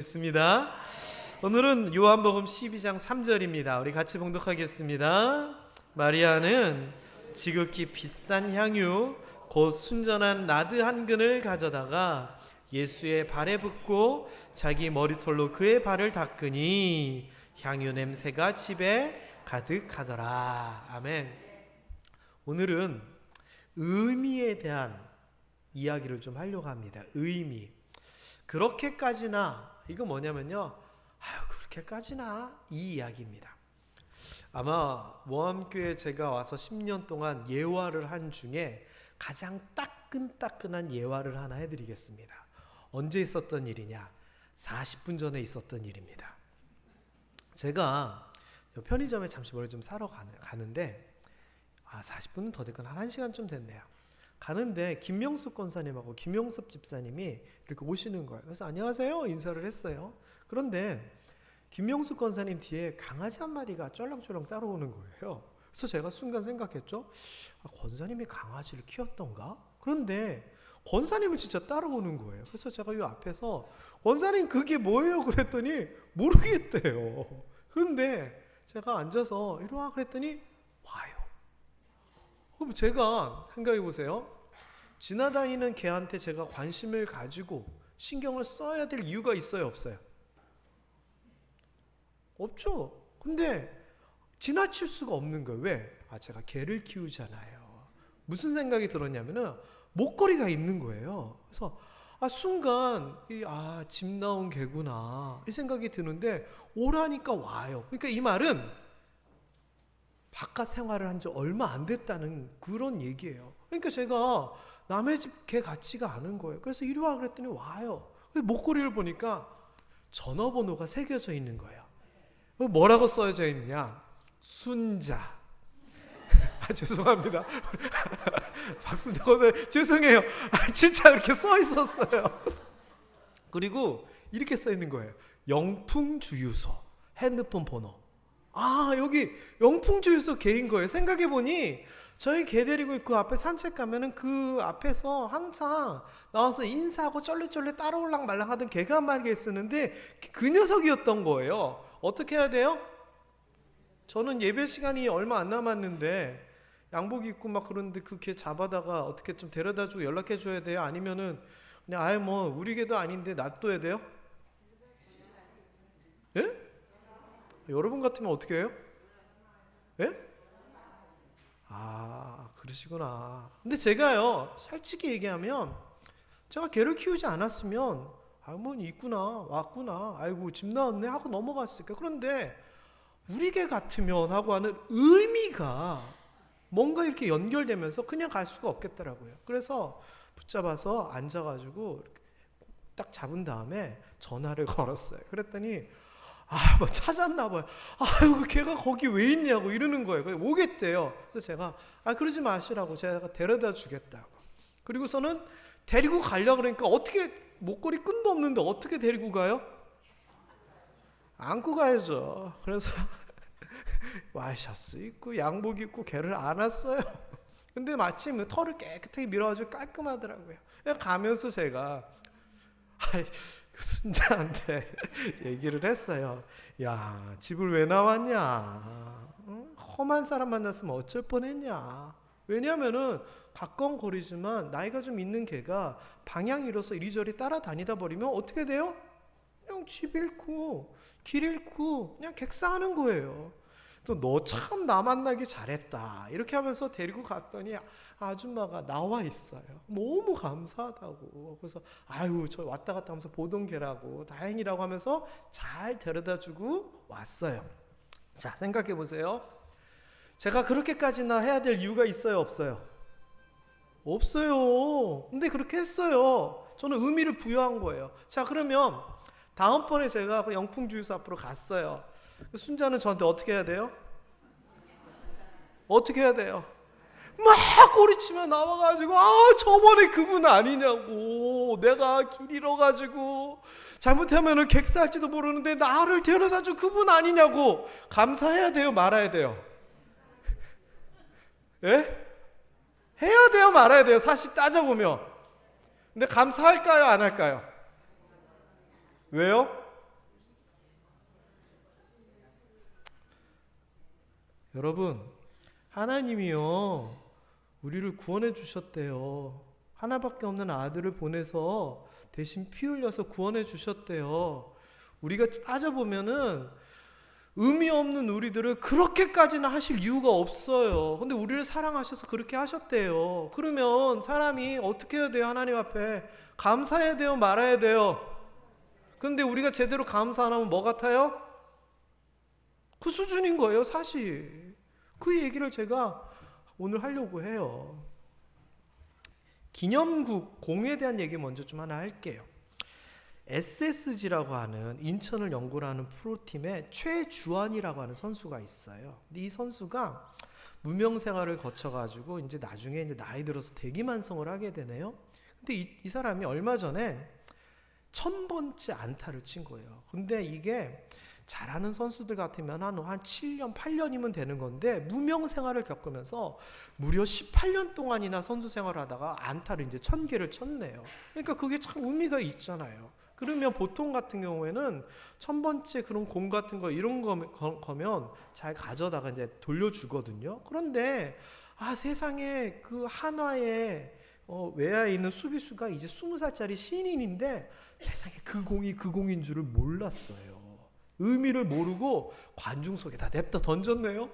있습니다. 오늘은 요한복음 12장 3절입니다. 우리 같이 봉독하겠습니다. 마리아는 지극히 비싼 향유 곧 순전한 나드 한 근을 가져다가 예수의 발에 붓고 자기 머리털로 그의 발을 닦으니 향유 냄새가 집에 가득하더라. 아멘. 오늘은 의미에 대한 이야기를 좀 하려고 합니다. 의미. 그렇게까지나, 이거 뭐냐면요, 그렇게까지나, 이 이야기입니다. 아마 모함교회 제가 와서 10년 동안 예화를 한 중에 가장 따끈따끈한 예화를 하나 해드리겠습니다. 언제 있었던 일이냐? 40분 전에 있었던 일입니다. 제가 편의점에 잠시 뭘 좀 사러 가는데 40분은 더 됐건 한 1시간쯤 됐네요. 가는데 김명숙 권사님하고 김용섭 집사님이 이렇게 오시는 거예요. 그래서 안녕하세요 인사를 했어요. 그런데 김명숙 권사님 뒤에 강아지 한 마리가 쫄랑쫄랑 따라오는 거예요. 그래서 제가 순간 생각했죠. 권사님이 강아지를 키웠던가? 그런데 권사님을 진짜 따라오는 거예요. 그래서 제가 이 앞에서 권사님 그게 뭐예요? 그랬더니 모르겠대요. 그런데 제가 앉아서 이리 와 그랬더니 와요. 그럼 제가 생각해 보세요. 지나다니는 개한테 제가 관심을 가지고 신경을 써야 될 이유가 있어요, 없어요? 없죠. 근데 지나칠 수가 없는 거예요. 왜? 제가 개를 키우잖아요. 무슨 생각이 들었냐면은 목걸이가 있는 거예요. 그래서 순간 집 나온 개구나 이 생각이 드는데 오라니까 와요. 그러니까 이 말은 바깥 생활을 한 지 얼마 안 됐다는 그런 얘기예요. 그러니까 제가 남의 집 개 같지가 않은 거예요. 그래서 이리 와 그랬더니 와요. 목걸이를 보니까 전화번호가 새겨져 있는 거예요. 뭐라고 써져 있느냐? 순자. 죄송합니다. 박순자 선생님 죄송해요. 진짜 이렇게 써 있었어요. 그리고 이렇게 써 있는 거예요. 영풍주유소 핸드폰 번호. 여기 영풍주유소 개인 거예요. 생각해보니 저희 개 데리고 그 앞에 산책 가면은 그 앞에서 항상 나와서 인사하고 쫄래쫄래 따라올랑 말랑 하던 개가 한 마리가 있었는데 그 녀석이었던 거예요. 어떻게 해야 돼요? 저는 예배 시간이 얼마 안 남았는데 양복 입고 막 그러는데 그 개 잡아다가 어떻게 좀 데려다 주고 연락해 줘야 돼요? 아니면은 그냥 우리 개도 아닌데 놔둬야 돼요? 예? 여러분 같으면 어떻게 해요? 예? 그러시구나. 근데 제가요, 솔직히 얘기하면 제가 개를 키우지 않았으면 있구나, 왔구나, 아이고 집 나왔네 하고 넘어갔을까. 그런데 우리 개 같으면 하고 하는 의미가 뭔가 이렇게 연결되면서 그냥 갈 수가 없겠더라고요. 그래서 붙잡아서 앉아가지고 딱 잡은 다음에 전화를 걸었어요. 그랬더니 뭐 찾았나 봐요. 걔가 거기 왜 있냐고 이러는 거예요. 오겠대요. 그래서 제가 그러지 마시라고 제가 데려다 주겠다고. 그리고서는 데리고 가려고 그러니까 어떻게 목걸이 끈도 없는데 어떻게 데리고 가요? 안고 가야죠. 그래서 와이셔츠 입고 양복 입고 개를 안았어요. 근데 마침 털을 깨끗하게 밀어가지고 깔끔하더라고요. 가면서 제가 순자한테 얘기를 했어요. 야, 집을 왜 나왔냐? 험한 사람 만났으면 어쩔 뻔했냐? 왜냐하면은 가까운 거리지만 나이가 좀 있는 개가 방향 잃어서 이리저리 따라다니다 버리면 어떻게 돼요? 그냥 집 잃고 길 잃고 그냥 객사하는 거예요. 또 너 참 나 만나기 잘했다 이렇게 하면서 데리고 갔더니 아줌마가 나와 있어요. 너무 감사하다고. 그래서 저 왔다 갔다 하면서 보던 개라고 다행이라고 하면서 잘 데려다주고 왔어요. 자, 생각해 보세요. 제가 그렇게까지나 해야 될 이유가 있어요, 없어요? 없어요. 근데 그렇게 했어요. 저는 의미를 부여한 거예요. 자, 그러면 다음번에 제가 그 영풍주유소 앞으로 갔어요. 순자는 저한테 어떻게 해야 돼요? 어떻게 해야 돼요? 막 꼬리치며 나와가지고 저번에 그분 아니냐고, 내가 길 잃어가지고 잘못하면 객사할지도 모르는데 나를 데려다준 그분 아니냐고. 감사해야 돼요, 말아야 돼요? 예? 해야 돼요, 말아야 돼요? 사실 따져보면. 근데 감사할까요, 안 할까요? 왜요? 여러분, 하나님이요 우리를 구원해 주셨대요. 하나밖에 없는 아들을 보내서 대신 피 흘려서 구원해 주셨대요. 우리가 따져보면은 의미 없는 우리들을 그렇게까지는 하실 이유가 없어요. 근데 우리를 사랑하셔서 그렇게 하셨대요. 그러면 사람이 어떻게 해야 돼요? 하나님 앞에 감사해야 돼요? 말아야 돼요? 근데 우리가 제대로 감사 안 하면 뭐 같아요? 그 수준인 거예요, 사실. 그 얘기를 제가 오늘 하려고 해요. 기념국 공에 대한 얘기 먼저 좀 하나 할게요. SSG라고 하는 인천을 연구를 하는 프로팀에 최주환이라고 하는 선수가 있어요. 근데 이 선수가 무명 생활을 거쳐가지고 이제 나중에 이제 나이 들어서 대기만성을 하게 되네요. 근데 이 사람이 얼마 전에 1000번째 안타를 친 거예요. 근데 이게 잘하는 선수들 같으면 한 7년, 8년이면 되는 건데 무명 생활을 겪으면서 무려 18년 동안이나 선수 생활을 하다가 안타를 이제 1000개를 쳤네요. 그러니까 그게 참 의미가 있잖아요. 그러면 보통 같은 경우에는 1000번째 그런 공 같은 거 이런 거면 잘 가져다가 이제 돌려주거든요. 그런데 세상에 그 한화에 외야에 있는 수비수가 이제 20살짜리 신인인데 세상에 그 공이 그 공인 줄을 몰랐어요. 의미를 모르고 관중석에다 냅다 던졌네요.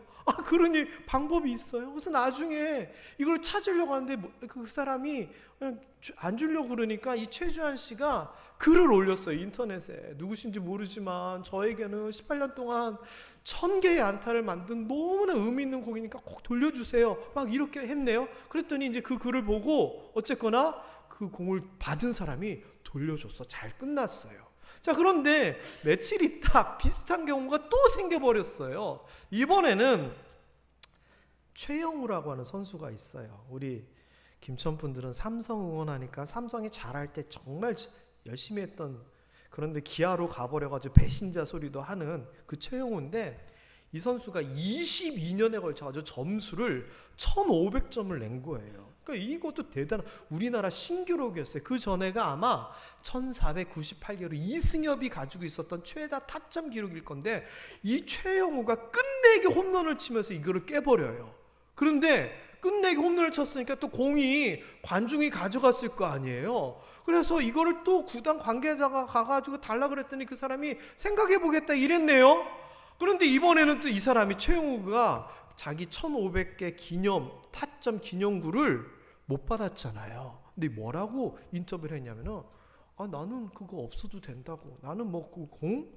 그러니 방법이 있어요. 그래서 나중에 이걸 찾으려고 하는데 그 사람이 그냥 안 주려고 그러니까 이 최주환 씨가 글을 올렸어요, 인터넷에. 누구신지 모르지만 저에게는 18년 동안 1000개의 안타를 만든 너무나 의미 있는 공이니까 꼭 돌려주세요. 막 이렇게 했네요. 그랬더니 이제 그 글을 보고 어쨌거나 그 공을 받은 사람이 돌려줘서 잘 끝났어요. 자, 그런데 며칠 있다 비슷한 경우가 또 생겨버렸어요. 이번에는 최영우라고 하는 선수가 있어요. 우리 김천 분들은 삼성 응원하니까 삼성이 잘할 때 정말 열심히 했던, 그런데 기아로 가버려가지고 배신자 소리도 하는 그 최영우인데, 이 선수가 22년에 걸쳐가지고 점수를 1500점을 낸 거예요. 그러니까 이것도 대단한 우리나라 신기록이었어요. 그 전에가 아마 1498개로 이승엽이 가지고 있었던 최다 타점 기록일 건데, 이 최영우가 끝내기 홈런을 치면서 이거를 깨버려요. 그런데 끝내기 홈런을 쳤으니까 또 공이 관중이 가져갔을 거 아니에요. 그래서 이거를 또 구단 관계자가 가가지고 달라 그랬더니 그 사람이 생각해보겠다 이랬네요. 그런데 이번에는 또 이 사람이 최영우가 자기 1500개 기념 타점 기념구를 못 받았잖아요. 근데 뭐라고 인터뷰를 했냐면은 나는 그거 없어도 된다고, 나는 뭐 그 공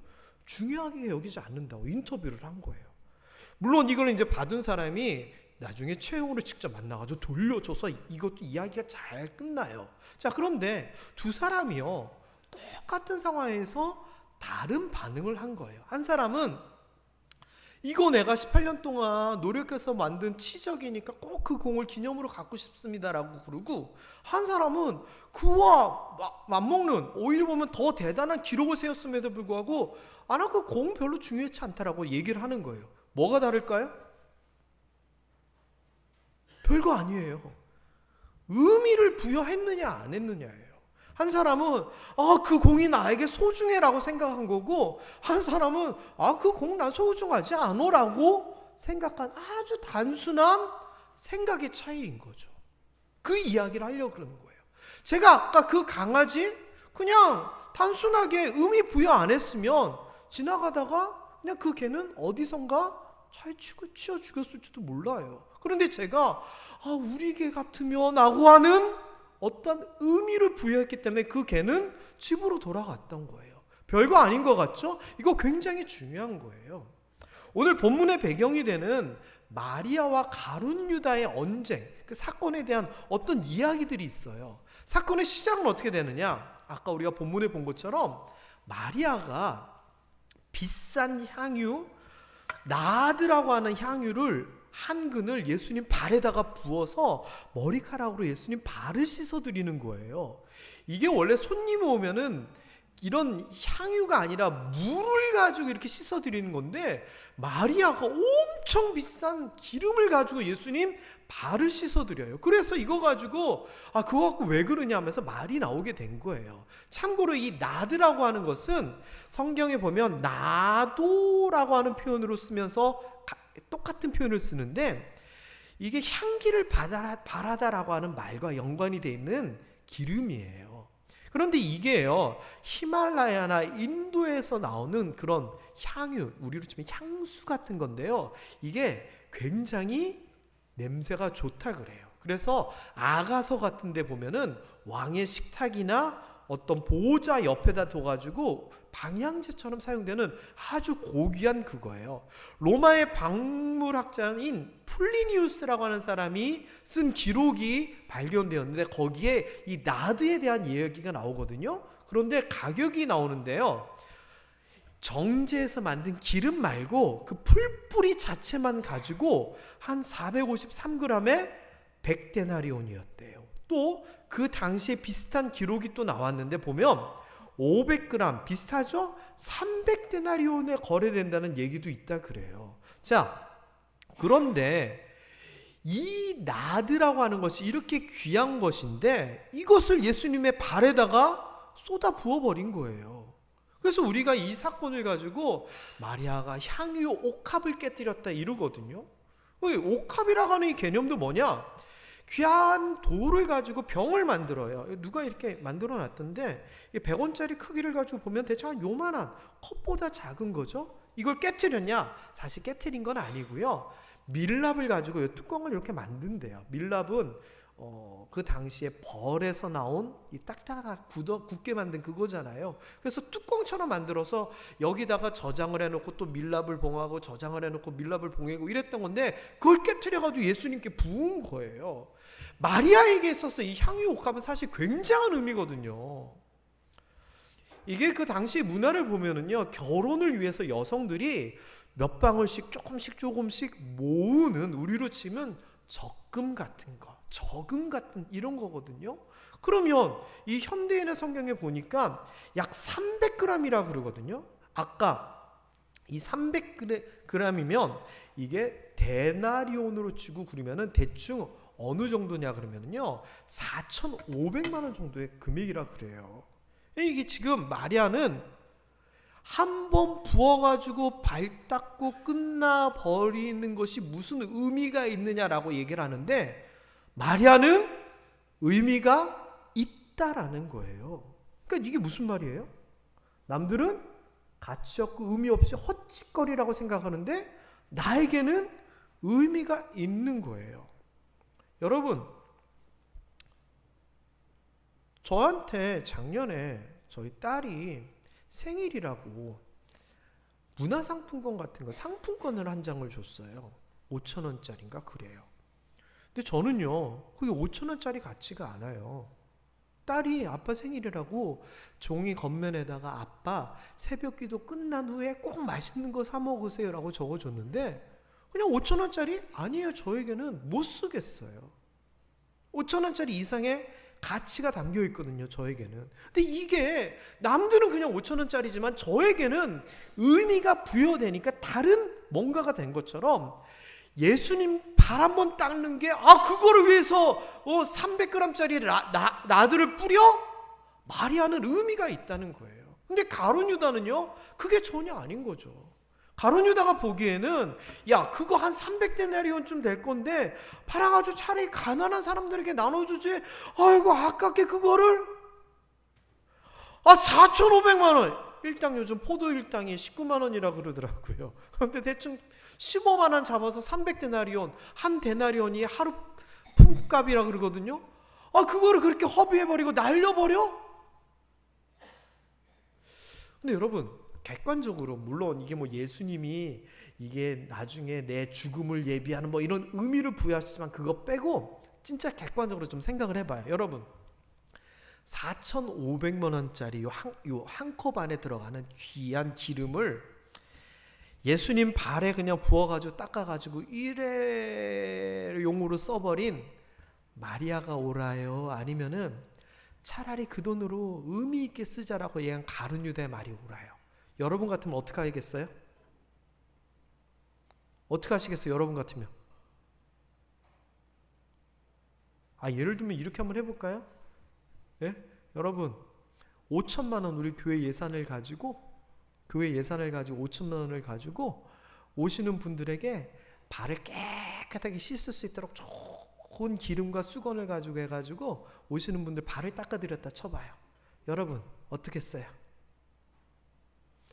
중요하게 여기지 않는다고 인터뷰를 한 거예요. 물론 이걸 이제 받은 사람이 나중에 최영우를 직접 만나가지고 돌려줘서 이것도 이야기가 잘 끝나요. 자, 그런데 두 사람이요 똑같은 상황에서 다른 반응을 한 거예요. 한 사람은 이거 내가 18년 동안 노력해서 만든 치적이니까 꼭 그 공을 기념으로 갖고 싶습니다라고 그러고, 한 사람은 그와 맞먹는, 오히려 보면 더 대단한 기록을 세웠음에도 불구하고 나 그 공 별로 중요하지 않다라고 얘기를 하는 거예요. 뭐가 다를까요? 별거 아니에요. 의미를 부여했느냐 안 했느냐예요. 한 사람은 그 공이 나에게 소중해라고 생각한 거고, 한 사람은 그 공 난 소중하지 않어라고 생각한 아주 단순한 생각의 차이인 거죠. 그 이야기를 하려고 그러는 거예요. 제가 아까 그 강아지 그냥 단순하게 의미 부여 안 했으면 지나가다가 그냥 그 개는 어디선가 잘 치워 죽였을지도 몰라요. 그런데 제가 우리 개 같으면 하고 하는 어떤 의미를 부여했기 때문에 그 개는 집으로 돌아갔던 거예요. 별거 아닌 것 같죠? 이거 굉장히 중요한 거예요. 오늘 본문의 배경이 되는 마리아와 가룟 유다의 언쟁, 그 사건에 대한 어떤 이야기들이 있어요. 사건의 시작은 어떻게 되느냐? 아까 우리가 본문에 본 것처럼 마리아가 비싼 향유, 나드라고 하는 향유를 한 근을 예수님 발에다가 부어서 머리카락으로 예수님 발을 씻어드리는 거예요. 이게 원래 손님이 오면은 이런 향유가 아니라 물을 가지고 이렇게 씻어드리는 건데, 마리아가 엄청 비싼 기름을 가지고 예수님 발을 씻어드려요. 그래서 이거 가지고 그거 갖고 왜 그러냐 하면서 말이 나오게 된 거예요. 참고로 이 나드라고 하는 것은 성경에 보면 나도라고 하는 표현으로 쓰면서 똑같은 표현을 쓰는데 이게 향기를 바라다라고 하는 말과 연관이 되어 있는 기름이에요. 그런데 이게요, 히말라야나 인도에서 나오는 그런 향유, 우리로 치면 향수 같은 건데요, 이게 굉장히 냄새가 좋다 그래요. 그래서 아가서 같은 데 보면은 왕의 식탁이나 어떤 보호자 옆에다 둬가지고 방향제처럼 사용되는 아주 고귀한 그거예요. 로마의 박물학자인 플리니우스라고 하는 사람이 쓴 기록이 발견되었는데 거기에 이 나드에 대한 이야기가 나오거든요. 그런데 가격이 나오는데요, 정제해서 만든 기름 말고 그 풀뿌리 자체만 가지고 한 453g에 100데나리온이었대요. 또 그 당시에 비슷한 기록이 또 나왔는데 보면 500g 비슷하죠? 300데나리온에 거래된다는 얘기도 있다 그래요. 자, 그런데 이 나드라고 하는 것이 이렇게 귀한 것인데 이것을 예수님의 발에다가 쏟아 부어버린 거예요. 그래서 우리가 이 사건을 가지고 마리아가 향유 옥합을 깨뜨렸다 이러거든요. 옥합이라고 하는 이 개념도 뭐냐? 귀한 돌을 가지고 병을 만들어요. 누가 이렇게 만들어 놨던데 100원짜리 크기를 가지고 보면 대충 한 요만한 컵보다 작은 거죠. 이걸 깨뜨렸냐? 사실 깨뜨린 건 아니고요, 밀랍을 가지고 이 뚜껑을 이렇게 만든대요. 밀랍은 그 당시에 벌에서 나온 이 딱딱하게 굳게 만든 그거잖아요. 그래서 뚜껑처럼 만들어서 여기다가 저장을 해놓고 또 밀랍을 봉하고 저장을 해놓고 밀랍을 봉하고 이랬던 건데 그걸 깨트려가지고 예수님께 부은 거예요. 마리아에게 있어서 이 향유 옥합은 사실 굉장한 의미거든요. 이게 그 당시 문화를 보면은요, 결혼을 위해서 여성들이 몇 방울씩 조금씩 모으는, 우리로 치면 적금 같은 거, 저금 같은 이런 거거든요. 그러면 이 현대인의 성경에 보니까 약 300g이라 그러거든요. 아까 이 300g이면 이게 데나리온으로 치고 그러면은 대충 어느 정도냐 그러면은요 4,500만 원 정도의 금액이라 그래요. 이게 지금 마리아는 한 번 부어가지고 발 닦고 끝나버리는 것이 무슨 의미가 있느냐라고 얘기를 하는데 마리아는 의미가 있다라는 거예요. 그러니까 이게 무슨 말이에요? 남들은 가치 없고 의미 없이 헛짓거리라고 생각하는데 나에게는 의미가 있는 거예요. 여러분, 저한테 작년에 저희 딸이 생일이라고 문화상품권 같은 거 상품권을 한 장을 줬어요. 5,000원짜리인가 그래요. 근데 저는요, 그게 5,000원짜리 가치가 않아요. 딸이 아빠 생일이라고 종이 겉면에다가 아빠 새벽기도 끝난 후에 꼭 맛있는 거 사 먹으세요 라고 적어줬는데 그냥 5,000원짜리? 아니에요. 저에게는 못 쓰겠어요. 5,000원짜리 이상의 가치가 담겨 있거든요, 저에게는. 근데 이게 남들은 그냥 5,000원짜리지만 저에게는 의미가 부여되니까 다른 뭔가가 된 것처럼 예수님 발 한번 닦는 게 그거를 위해서 300g짜리 나들을 뿌려? 마리아는 의미가 있다는 거예요. 근데 가룟 유다는요, 그게 전혀 아닌 거죠. 가룟 유다가 보기에는 야, 그거 한 300데나리온쯤 될 건데 팔아가지고 차라리 가난한 사람들에게 나눠주지, 아이고 아깝게 그거를 4,500만 원, 일당 요즘 포도 1당이 19만 원이라 그러더라고요. 근데 대충 15만 원 잡아서 300데나리온, 한 데나리온이 하루 품값이라 그러거든요. 그거를 그렇게 허비해버리고 날려버려? 근데 여러분, 객관적으로 물론 이게 뭐 예수님이 이게 나중에 내 죽음을 예비하는 뭐 이런 의미를 부여하시지만 그거 빼고 진짜 객관적으로 좀 생각을 해봐요. 여러분, 4,500만 원짜리 요 한 컵 안에 들어가는 귀한 기름을 예수님 발에 그냥 부어가지고 닦아가지고 일회용으로 써버린 마리아가 옳아요? 아니면은 차라리 그 돈으로 의미 있게 쓰자라고 얘기한 가룟 유다의 말이 옳아요? 여러분 같으면 어떻게 하겠어요? 어떻게 하시겠어요? 여러분 같으면? 예를 들면 이렇게 한번 해볼까요? 예? 여러분, 5천만 원 우리 교회 예산을 가지고 5천만 원을 가지고 오시는 분들에게 발을 깨끗하게 씻을 수 있도록 좋은 기름과 수건을 가지고 해가지고 오시는 분들 발을 닦아드렸다 쳐봐요. 여러분 어떻겠어요?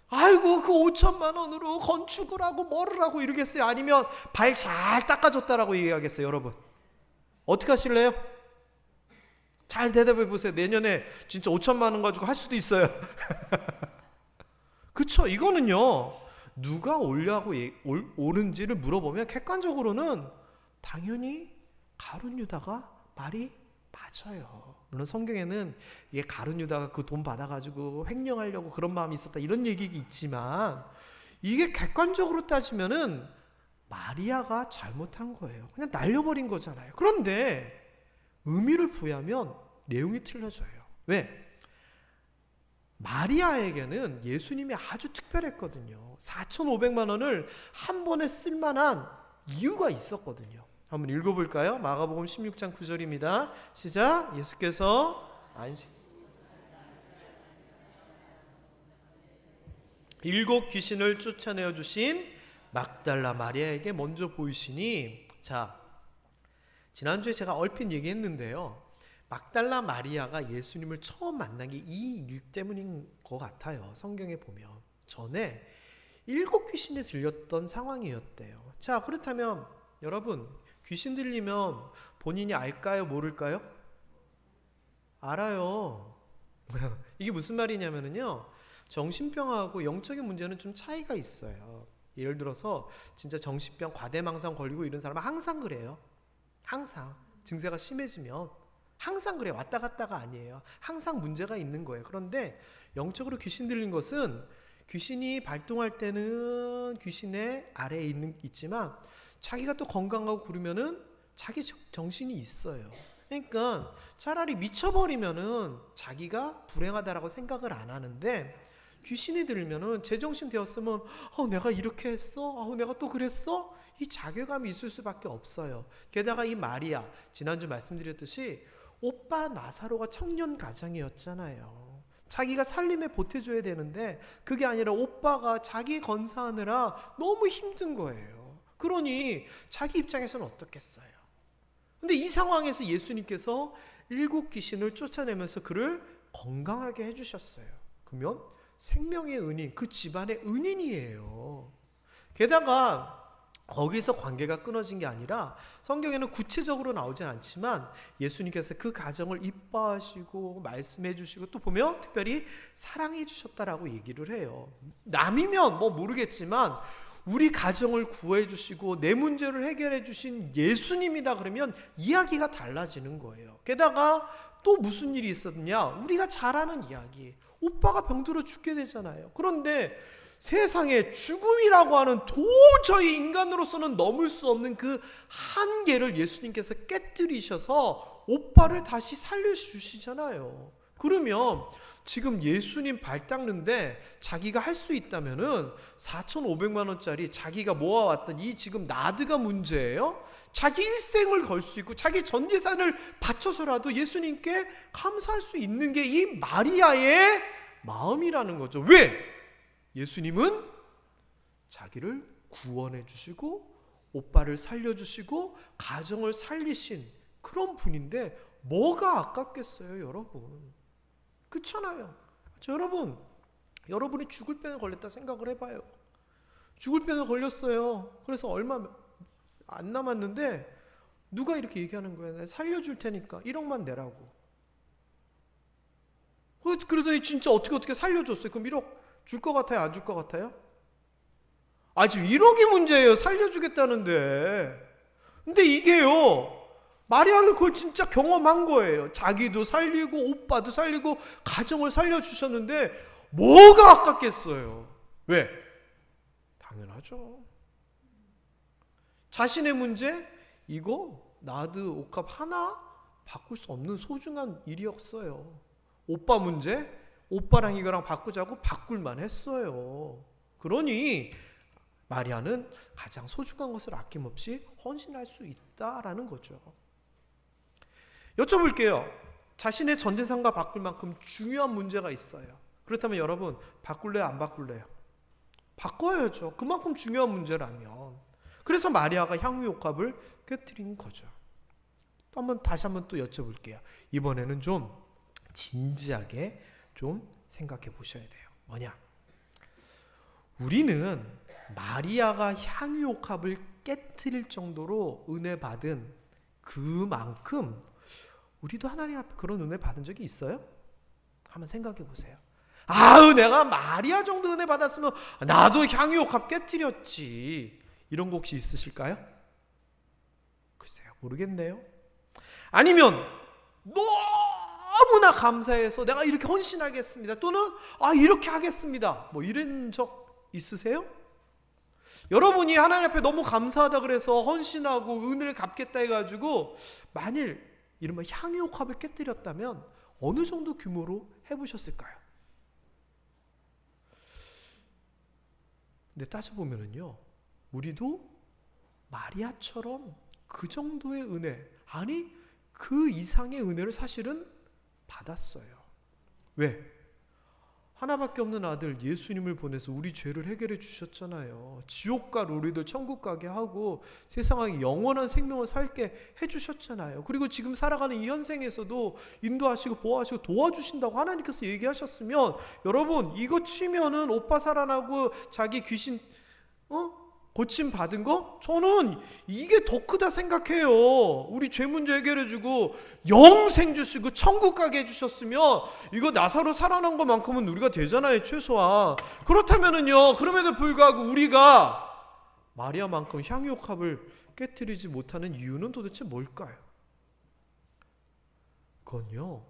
아이고 그 5천만 원으로 건축을 하고 뭐를 하고 이러겠어요? 아니면 발 잘 닦아줬다라고 얘기하겠어요? 여러분 어떻게 하실래요? 잘 대답해 보세요. 내년에 진짜 5천만 원 가지고 할 수도 있어요. 그쵸? 이거는요 누가 옳냐고 옳은지를 물어보면 객관적으로는 당연히 가룟 유다가 말이 맞아요. 물론 성경에는 이게 가룟 유다가 그 돈 받아가지고 횡령하려고 그런 마음이 있었다 이런 얘기가 있지만 이게 객관적으로 따지면은 마리아가 잘못한 거예요. 그냥 날려버린 거잖아요. 그런데 의미를 부여하면 내용이 틀려져요. 왜? 마리아에게는 예수님이 아주 특별했거든요. 4,500만 원을 한 번에 쓸만한 이유가 있었거든요. 한번 읽어볼까요? 마가복음 16장 9절입니다. 시작. 예수께서 일곱 귀신을 쫓아내어 주신 막달라 마리아에게 먼저 보이시니, 자, 지난주에 제가 얼핏 얘기했는데요. 막달라 마리아가 예수님을 처음 만난 게 이 일 때문인 것 같아요. 성경에 보면 전에 일곱 귀신이 들렸던 상황이었대요. 자, 그렇다면 여러분 귀신 들리면 본인이 알까요? 모를까요? 알아요. 이게 무슨 말이냐면요, 정신병하고 영적인 문제는 좀 차이가 있어요. 예를 들어서 진짜 정신병, 과대망상 걸리고 이런 사람은 항상 그래요. 항상 증세가 심해지면 항상 그래요. 왔다 갔다가 아니에요. 항상 문제가 있는 거예요. 그런데 영적으로 귀신 들린 것은 귀신이 발동할 때는 귀신의 아래에 있지만 자기가 또 건강하고 그러면은 자기 정신이 있어요. 그러니까 차라리 미쳐버리면은 자기가 불행하다라고 생각을 안 하는데, 귀신이 들면은 제정신 되었으면 내가 이렇게 했어? 내가 또 그랬어? 이 자괴감이 있을 수밖에 없어요. 게다가 이 마리아, 지난주 말씀드렸듯이 오빠 나사로가 청년 가장이었잖아요. 자기가 살림에 보태줘야 되는데 그게 아니라 오빠가 자기 건사하느라 너무 힘든 거예요. 그러니 자기 입장에서는 어떻겠어요? 근데 이 상황에서 예수님께서 일곱 귀신을 쫓아내면서 그를 건강하게 해주셨어요. 그러면 생명의 은인, 그 집안의 은인이에요. 게다가 거기서 관계가 끊어진 게 아니라 성경에는 구체적으로 나오진 않지만 예수님께서 그 가정을 이뻐하시고 말씀해 주시고 또 보면 특별히 사랑해 주셨다라고 얘기를 해요. 남이면 뭐 모르겠지만 우리 가정을 구해 주시고 내 문제를 해결해 주신 예수님이다 그러면 이야기가 달라지는 거예요. 게다가 또 무슨 일이 있었냐? 우리가 잘 아는 이야기. 오빠가 병들어 죽게 되잖아요. 그런데 세상에 죽음이라고 하는 도저히 인간으로서는 넘을 수 없는 그 한계를 예수님께서 깨뜨리셔서 오빠를 다시 살려주시잖아요. 그러면 지금 예수님 발 닦는데 자기가 할 수 있다면은 4,500만 원짜리 자기가 모아왔던 이 지금 나드가 문제예요? 자기 일생을 걸 수 있고 자기 전 재산을 바쳐서라도 예수님께 감사할 수 있는 게 이 마리아의 마음이라는 거죠. 왜? 예수님은 자기를 구원해 주시고 오빠를 살려주시고 가정을 살리신 그런 분인데 뭐가 아깝겠어요, 여러분? 그렇잖아요. 여러분이 죽을 병에 걸렸다 생각을 해봐요. 죽을 병에 걸렸어요. 그래서 얼마 안 남았는데 누가 이렇게 얘기하는 거예요? 내가 살려줄 테니까 1억만 내라고. 그러더니 진짜 어떻게 살려줬어요. 그럼 1억 줄 것 같아요? 안 줄 것 같아요? 지금 1억이 문제예요. 살려주겠다는데. 근데 이게요, 마리아는 그걸 진짜 경험한 거예요. 자기도 살리고 오빠도 살리고 가정을 살려주셨는데 뭐가 아깝겠어요? 왜? 당연하죠. 자신의 문제? 이거 나드 옷값 하나 바꿀 수 없는 소중한 일이었어요. 오빠 문제? 오빠랑 이거랑 바꾸자고 바꿀만 했어요. 그러니 마리아는 가장 소중한 것을 아낌없이 헌신할 수 있다라는 거죠. 여쭤볼게요. 자신의 전 재산과 바꿀 만큼 중요한 문제가 있어요. 그렇다면 여러분 바꿀래요? 안 바꿀래요? 바꿔야죠. 그만큼 중요한 문제라면. 그래서 마리아가 향유옥합을 깨뜨린 거죠. 다시 한번 또 여쭤볼게요. 이번에는 좀 진지하게 좀 생각해 보셔야 돼요. 뭐냐? 우리는 마리아가 향유옥합을 깨뜨릴 정도로 은혜 받은 그만큼 우리도 하나님 앞에 그런 은혜 받은 적이 있어요? 한번 생각해 보세요. 내가 마리아 정도 은혜 받았으면 나도 향유옥합 깨뜨렸지. 이런 거 혹시 있으실까요? 글쎄요, 모르겠네요. 아니면 너무나 감사해서 내가 이렇게 헌신하겠습니다. 또는 이렇게 하겠습니다. 뭐 이런 적 있으세요? 여러분이 하나님 앞에 너무 감사하다 그래서 헌신하고 은혜를 갚겠다 해가지고 만일 이른바 향유옥합을 깨뜨렸다면 어느 정도 규모로 해보셨을까요? 근데 따져보면은요, 우리도 마리아처럼 그 정도의 은혜, 아니 그 이상의 은혜를 사실은 받았어요. 왜? 하나밖에 없는 아들 예수님을 보내서 우리 죄를 해결해 주셨잖아요. 지옥과 우리들 천국 가게 하고 세상에 영원한 생명을 살게 해주셨잖아요. 그리고 지금 살아가는 이 현생에서도 인도하시고 보호하시고 도와주신다고 하나님께서 얘기하셨으면, 여러분 이거 치면은 오빠 살아나고 자기 귀신 고침 받은 거? 저는 이게 더 크다 생각해요. 우리 죄 문제 해결해주고 영생 주시고 천국 가게 해주셨으면 이거 나사로 살아난 것만큼은 우리가 되잖아요, 최소한. 그렇다면은요, 그럼에도 불구하고 우리가 마리아만큼 향유옥합을 깨뜨리지 못하는 이유는 도대체 뭘까요? 그건요,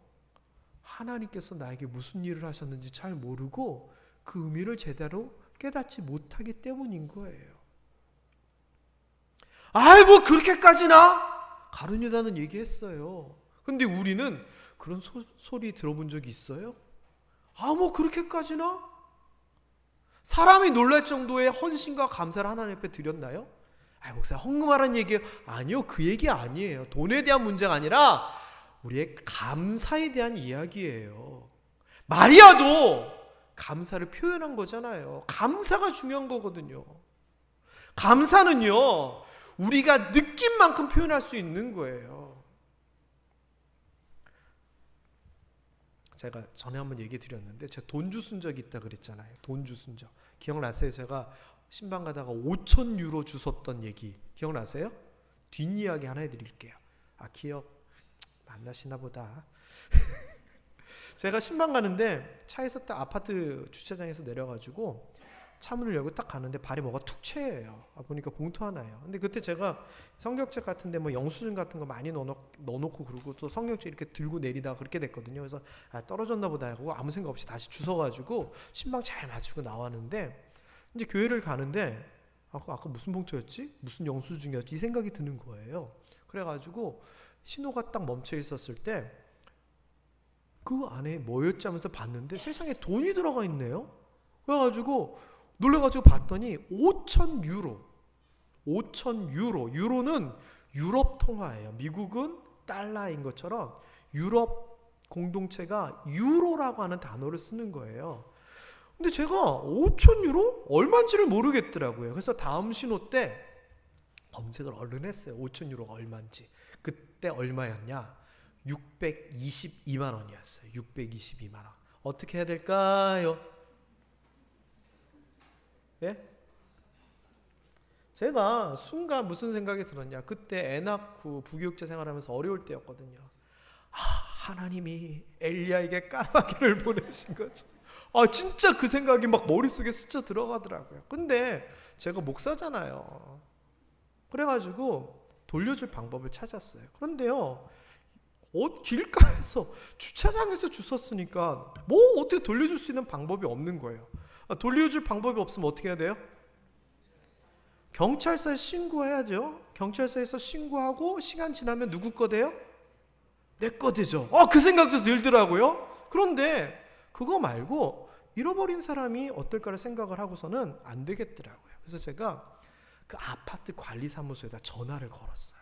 하나님께서 나에게 무슨 일을 하셨는지 잘 모르고 그 의미를 제대로 깨닫지 못하기 때문인 거예요. 뭐 그렇게까지나? 가룟유다는 얘기했어요. 근데 우리는 그런 소리 들어본 적이 있어요? 뭐 그렇게까지나? 사람이 놀랄 정도의 헌신과 감사를 하나님 앞에 드렸나요? 목사 헝금하라는 얘기예요? 아니요, 그 얘기 아니에요. 돈에 대한 문제가 아니라 우리의 감사에 대한 이야기예요. 마리아도 감사를 표현한 거잖아요. 감사가 중요한 거거든요. 감사는요, 우리가 느낀 만큼 표현할 수 있는 거예요. 제가 전에 한번 얘기 드렸는데 제가 돈 주순 적이 있다 그랬잖아요. 돈 주순 적 기억나세요? 제가 신방 가다가 5,000 유로 주웠던 얘기 기억나세요? 뒷이야기 하나 해드릴게요. 기억 안 나시나 보다. 제가 신방 가는데 차에서 딱 아파트 주차장에서 내려가지고 차문을 열고 딱 가는데 발에 뭐가 툭 채여요. 보니까 봉투 하나예요. 근데 그때 제가 성경책 같은데 뭐 영수증 같은 거 많이 넣어놓고 그러고 또 성경책 이렇게 들고 내리다가 그렇게 됐거든요. 그래서 떨어졌나 보다 하고 아무 생각 없이 다시 주워가지고 신방 잘 맞추고 나왔는데, 이제 교회를 가는데 아까 무슨 봉투였지? 무슨 영수증이었지? 이 생각이 드는 거예요. 그래가지고 신호가 딱 멈춰 있었을 때 그 안에 뭐였지 하면서 봤는데 세상에 돈이 들어가 있네요. 그래가지고 놀래가지고 봤더니 5,000 유로. 5,000 유로. 유로는 유럽 통화예요. 미국은 달러인 것처럼 유럽 공동체가 유로라고 하는 단어를 쓰는 거예요. 근데 제가 5,000 유로? 얼마인지를 모르겠더라고요. 그래서 다음 신호 때 검색을 얼른 했어요. 5,000 유로가 얼마인지. 그때 얼마였냐? 622만 원이었어요. 622만 원. 어떻게 해야 될까요? 예? 제가 순간 무슨 생각이 들었냐, 그때 애 낳고 부교육자 생활하면서 어려울 때였거든요. 하나님이 엘리야에게 까마귀를 보내신 거지. 진짜 그 생각이 막 머릿속에 스쳐 들어가더라고요. 근데 제가 목사잖아요. 그래가지고 돌려줄 방법을 찾았어요. 그런데요, 길가에서 주차장에서 주웠으니까 뭐 어떻게 돌려줄 수 있는 방법이 없는 거예요. 돌려줄 방법이 없으면 어떻게 해야 돼요? 경찰서에 신고해야죠. 경찰서에서 신고하고 시간 지나면 누구 거 돼요? 내 거 되죠. 그 생각도 들더라고요. 그런데 그거 말고 잃어버린 사람이 어떨까를 생각을 하고서는 안 되겠더라고요. 그래서 제가 그 아파트 관리사무소에다 전화를 걸었어요.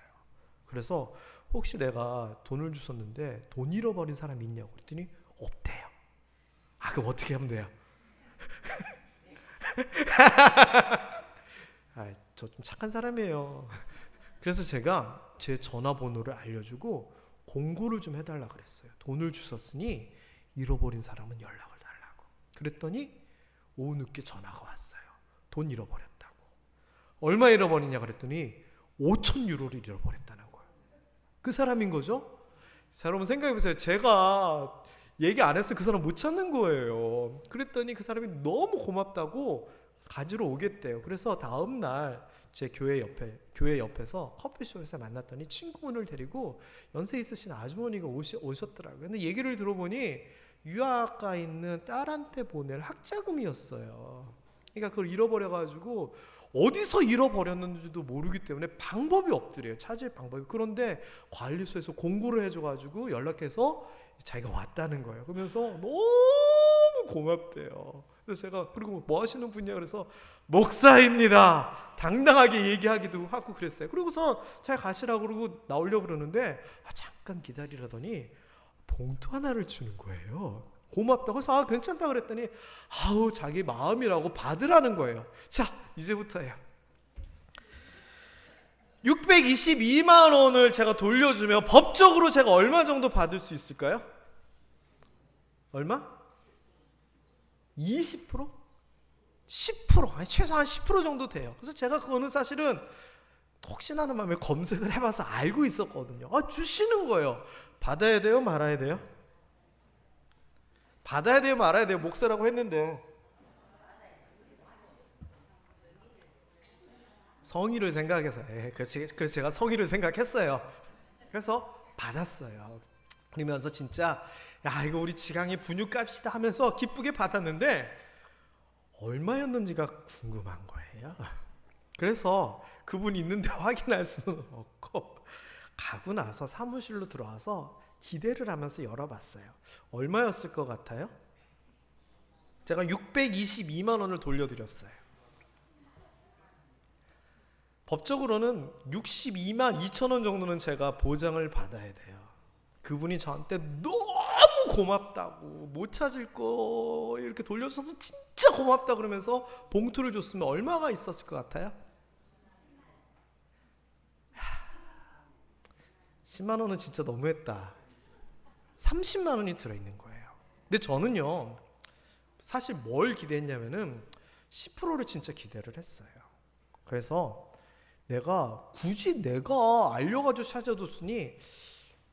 그래서 혹시 내가 돈을 주웠는데 돈 잃어버린 사람이 있냐고 그랬더니 없대요. 그럼 어떻게 하면 돼요? 저 좀 착한 사람이에요. 그래서 제가 제 전화번호를 알려주고 공고를 좀 해달라 그랬어요. 돈을 주셨으니 잃어버린 사람은 연락을 달라고. 그랬더니 오후 늦게 전화가 왔어요. 돈 잃어버렸다고. 얼마 잃어버리냐 그랬더니 5,000유로를 잃어버렸다는 거예요. 그 사람인 거죠. 자, 여러분 생각해보세요. 제가 얘기 안 했으면 그 사람 못 찾는 거예요. 그랬더니 그 사람이 너무 고맙다고 가지러 오겠대요. 그래서 다음날 제 교회 옆에서 커피숍에서 만났더니 친구분을 데리고 연세 있으신 아주머니가 오셨더라고요. 근데 얘기를 들어보니 유학가 있는 딸한테 보낼 학자금이었어요. 그러니까 그걸 잃어버려가지고 어디서 잃어버렸는지도 모르기 때문에 방법이 없더래요. 찾을 방법이. 그런데 관리소에서 공고를 해줘가지고 연락해서 자기가 왔다는 거예요. 그러면서 너무 고맙대요. 그래서 제가 그리고 뭐 하시는 분이야 그래서 목사입니다. 당당하게 얘기하기도 하고 그랬어요. 그러고서 잘 가시라고 그러고 나오려고 그러는데 잠깐 기다리라더니 봉투 하나를 주는 거예요. 고맙다고 해서 괜찮다 그랬더니 자기 마음이라고 받으라는 거예요. 자, 이제부터예요. 622만 원을 제가 돌려주면 법적으로 제가 얼마 정도 받을 수 있을까요? 얼마? 20%? 10%? 아니 최소한 10% 정도 돼요. 그래서 제가 그거는 사실은 혹시나 하는 마음에 검색을 해봐서 알고 있었거든요. 주시는 거예요. 받아야 돼요? 말아야 돼요? 받아야 돼요? 말아야 돼요? 목사라고 했는데 성의를 생각해서 그래서 제가 성의를 생각했어요. 그래서 받았어요. 그러면서 진짜 이거 우리 지강의 분유값이다 하면서 기쁘게 받았는데 얼마였는지가 궁금한 거예요. 그래서 그분이 있는데 확인할 수는 없고 가고 나서 사무실로 들어와서 기대를 하면서 열어봤어요. 얼마였을 것 같아요? 제가 622만 원을 돌려드렸어요. 법적으로는 62만 2천 원 정도는 제가 보장을 받아야 돼요. 그분이 저한테 너무 고맙다고 못 찾을 거 이렇게 돌려줘서 진짜 고맙다 그러면서 봉투를 줬으면 얼마가 있었을 것 같아요? 10만 원은 진짜 너무했다. 30만 원이 들어있는 거예요. 근데 저는요 사실 뭘 기대했냐면은 10%를 진짜 기대를 했어요. 그래서 굳이 내가 알려가지고 찾아뒀으니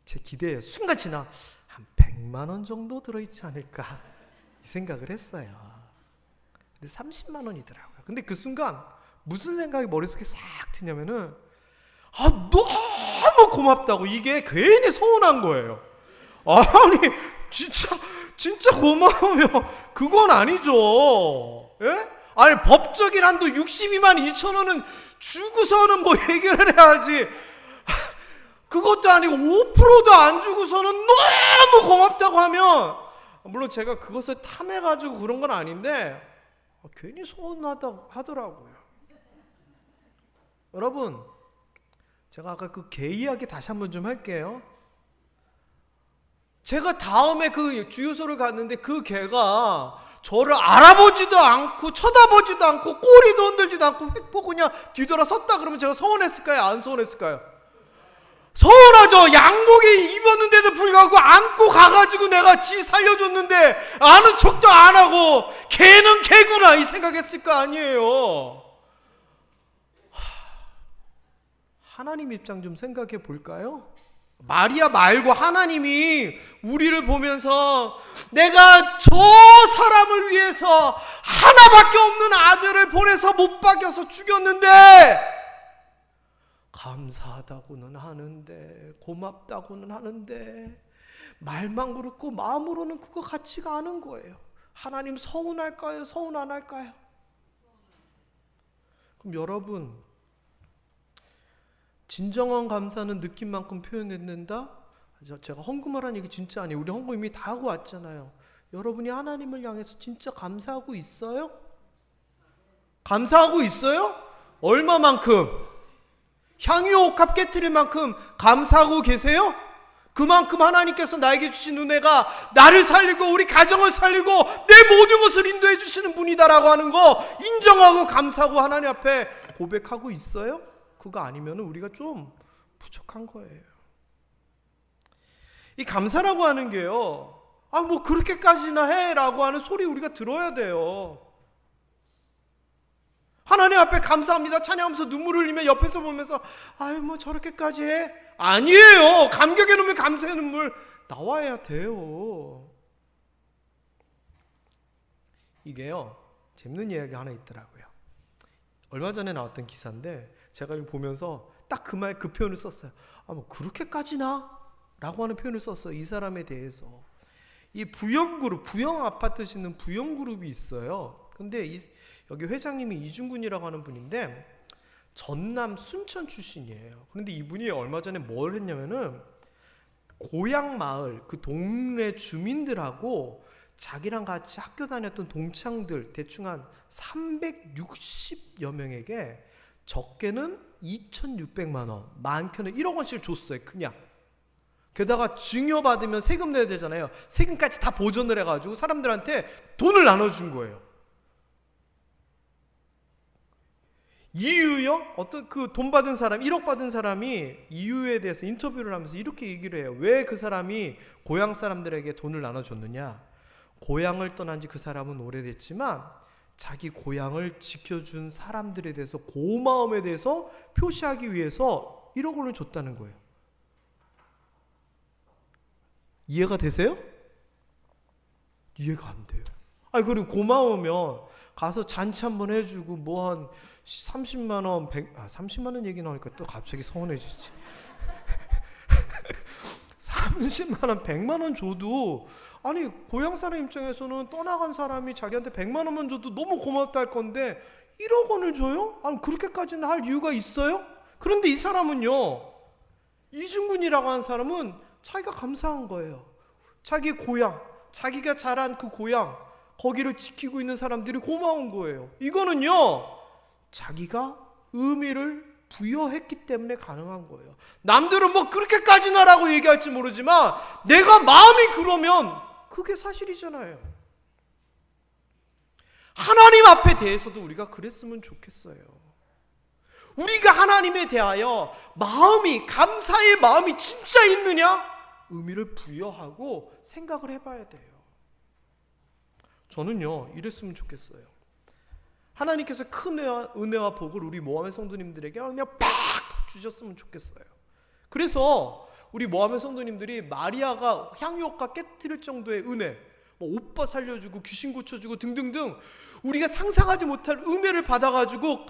제 기대에 순간 지나 한 100만 원 정도 들어있지 않을까 이 생각을 했어요. 근데 30만 원이더라고요. 근데 그 순간 무슨 생각이 머릿속에 싹 드냐면은 너무 고맙다고. 이게 괜히 서운한 거예요. 아니 진짜 고마우면 그건 아니죠. 예? 아니 법적인 한도 62만 2천 원은 주고서는 뭐 해결을 해야지. 그것도 아니고 5%도 안 주고서는 너무 고맙다고 하면 물론 제가 그것을 탐해가지고 그런 건 아닌데 괜히 서운하다고 하더라고요. 여러분 제가 아까 그 개 이야기 다시 한번 좀 할게요. 제가 다음에 그 주유소를 갔는데 그 개가 저를 알아보지도 않고 쳐다보지도 않고 꼬리도 흔들지도 않고 획보 그냥 뒤돌아 섰다 그러면 제가 서운했을까요? 안 서운했을까요? 서운하죠. 양복에 입었는데도 불구하고 안고 가가지고 내가 지 살려줬는데 아는 척도 안 하고 개는 개구나 이 생각했을 거 아니에요. 하나님 입장 좀 생각해 볼까요? 마리아 말고 하나님이 우리를 보면서 내가 저 사람을 위해서 하나밖에 없는 아들을 보내서 못 박여서 죽였는데 감사하다고는 하는데 고맙다고는 하는데 말만 그렇고 마음으로는 그거 같지가 않은 거예요. 하나님 서운할까요? 서운 안 할까요? 그럼 여러분 진정한 감사는 느낌만큼 표현했는다? 제가 헌금하라는 얘기 진짜 아니에요. 우리 헌금 이미 다 하고 왔잖아요. 여러분이 하나님을 향해서 진짜 감사하고 있어요? 감사하고 있어요? 얼마만큼? 향유 옥합 깨트릴 만큼 감사하고 계세요? 그만큼 하나님께서 나에게 주신 은혜가 나를 살리고 우리 가정을 살리고 내 모든 것을 인도해 주시는 분이다라고 하는 거 인정하고 감사하고 하나님 앞에 고백하고 있어요? 그거 아니면 우리가 좀 부족한 거예요. 이 감사라고 하는 게요, 뭐 그렇게까지나 해라고 하는 소리 우리가 들어야 돼요. 하나님 앞에 감사합니다 찬양하면서 눈물 흘리며 옆에서 보면서 뭐 저렇게까지 해? 아니에요. 감격의 눈물, 감사의 눈물 나와야 돼요. 이게요, 재밌는 이야기가 하나 있더라고요. 얼마 전에 나왔던 기사인데 제가 보면서 딱 그 말, 그 표현을 썼어요. 뭐 그렇게까지나? 라고 하는 표현을 썼어요. 이 사람에 대해서. 이 부영그룹, 부영 아파트 짓는 부영그룹이 있어요. 근데 여기 회장님이 이중근이라고 하는 분인데 전남 순천 출신이에요. 그런데 이분이 얼마 전에 뭘 했냐면은 고향 마을, 그 동네 주민들하고 자기랑 같이 학교 다녔던 동창들 대충 한 360여 명에게 적게는 2,600만 원, 많게는 1억 원씩을 줬어요. 그냥. 게다가 증여받으면 세금 내야 되잖아요. 세금까지 다 보전을 해가지고 사람들한테 돈을 나눠준 거예요. 이유요? 어떤 그 돈 받은 사람, 1억 받은 사람이 이유에 대해서 인터뷰를 하면서 이렇게 얘기를 해요. 왜 그 사람이 고향 사람들에게 돈을 나눠줬느냐? 고향을 떠난 지 그 사람은 오래됐지만 자기 고향을 지켜준 사람들에 대해서 고마움에 대해서 표시하기 위해서 1억 원을 줬다는 거예요. 이해가 되세요? 이해가 안 돼요. 그리고 고마우면 가서 잔치 한번 해주고 뭐 한 30만 원, 30만 원 얘기 나오니까 또 갑자기 서운해지지. 30만 원, 100만 원 줘도 고향 사람 입장에서는 떠나간 사람이 자기한테 100만 원만 줘도 너무 고맙다 할 건데 1억 원을 줘요? 그렇게까지는 할 이유가 있어요? 그런데 이 사람은요, 이중근이라고 하는 사람은 자기가 감사한 거예요. 자기 고향, 자기가 자란 그 고향, 거기를 지키고 있는 사람들이 고마운 거예요. 이거는요, 자기가 의미를 부여했기 때문에 가능한 거예요. 남들은 뭐 그렇게까지나라고 얘기할지 모르지만 내가 마음이 그러면 그게 사실이잖아요. 하나님 앞에 대해서도 우리가 그랬으면 좋겠어요. 우리가 하나님에 대하여 마음이, 감사의 마음이 진짜 있느냐? 의미를 부여하고 생각을 해봐야 돼요. 저는요, 이랬으면 좋겠어요. 하나님께서 큰 은혜와 복을 우리 모함의 성도님들에게 그냥 팍 주셨으면 좋겠어요. 그래서 우리 모함의 성도님들이 마리아가 향유옥과 깨트릴 정도의 은혜, 오빠 살려주고 귀신 고쳐주고 등등등 우리가 상상하지 못할 은혜를 받아가지고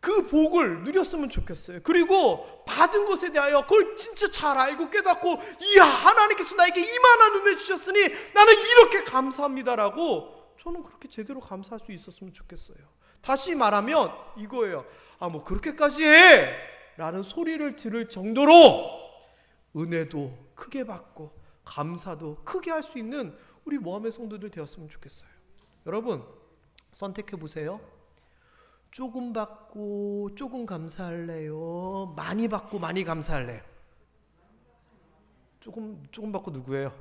그 복을 누렸으면 좋겠어요. 그리고 받은 것에 대하여 그걸 진짜 잘 알고 깨닫고, 이야, 하나님께서 나에게 이만한 은혜 주셨으니 나는 이렇게 감사합니다라고, 저는 그렇게 제대로 감사할 수 있었으면 좋겠어요. 다시 말하면 이거예요. 뭐 그렇게까지 해! 라는 소리를 들을 정도로 은혜도 크게 받고 감사도 크게 할 수 있는 우리 모함의 성도들 되었으면 좋겠어요. 여러분, 선택해 보세요. 조금 받고 조금 감사할래요? 많이 받고 많이 감사할래요? 조금 받고 누구예요?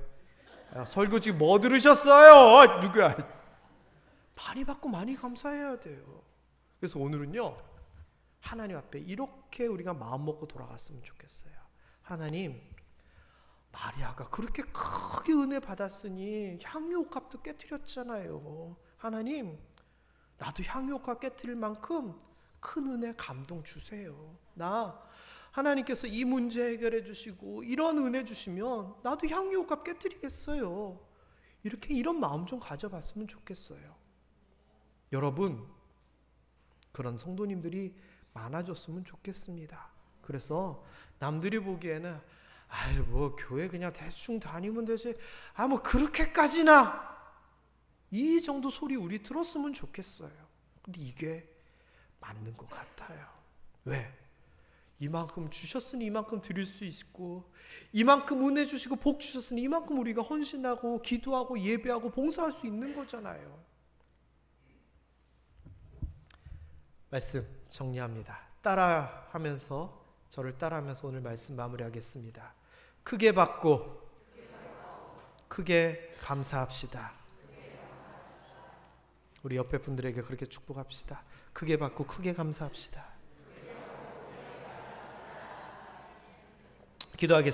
설교 지금 뭐 들으셨어요? 누구야? 많이 받고 많이 감사해야 돼요. 그래서 오늘은요, 하나님 앞에 이렇게 우리가 마음 먹고 돌아갔으면 좋겠어요. 하나님, 마리아가 그렇게 크게 은혜 받았으니 향유옥합도 깨트렸잖아요. 하나님, 나도 향유옥합 깨트릴 만큼 큰 은혜 감동 주세요. 하나님께서 이 문제 해결해 주시고 이런 은혜 주시면 나도 향유옥합 깨트리겠어요. 이런 마음 좀 가져봤으면 좋겠어요. 여러분, 그런 성도님들이 많아졌으면 좋겠습니다. 그래서 남들이 보기에는 뭐 교회 그냥 대충 다니면 되지, 뭐 그렇게까지나, 이 정도 소리 우리 들었으면 좋겠어요. 근데 이게 맞는 것 같아요. 왜? 이만큼 주셨으니 이만큼 드릴 수 있고, 이만큼 은혜 주시고 복 주셨으니 이만큼 우리가 헌신하고 기도하고 예배하고 봉사할 수 있는 거잖아요. 말씀 정리합니다. 저를 따라하면서 오늘 말씀 마무리하겠습니다. 크게 받고 크게 감사합시다. 우리 옆에 분들에게 그렇게 축복합시다. 크게 받고 크게 감사합시다. 기도하겠습니다.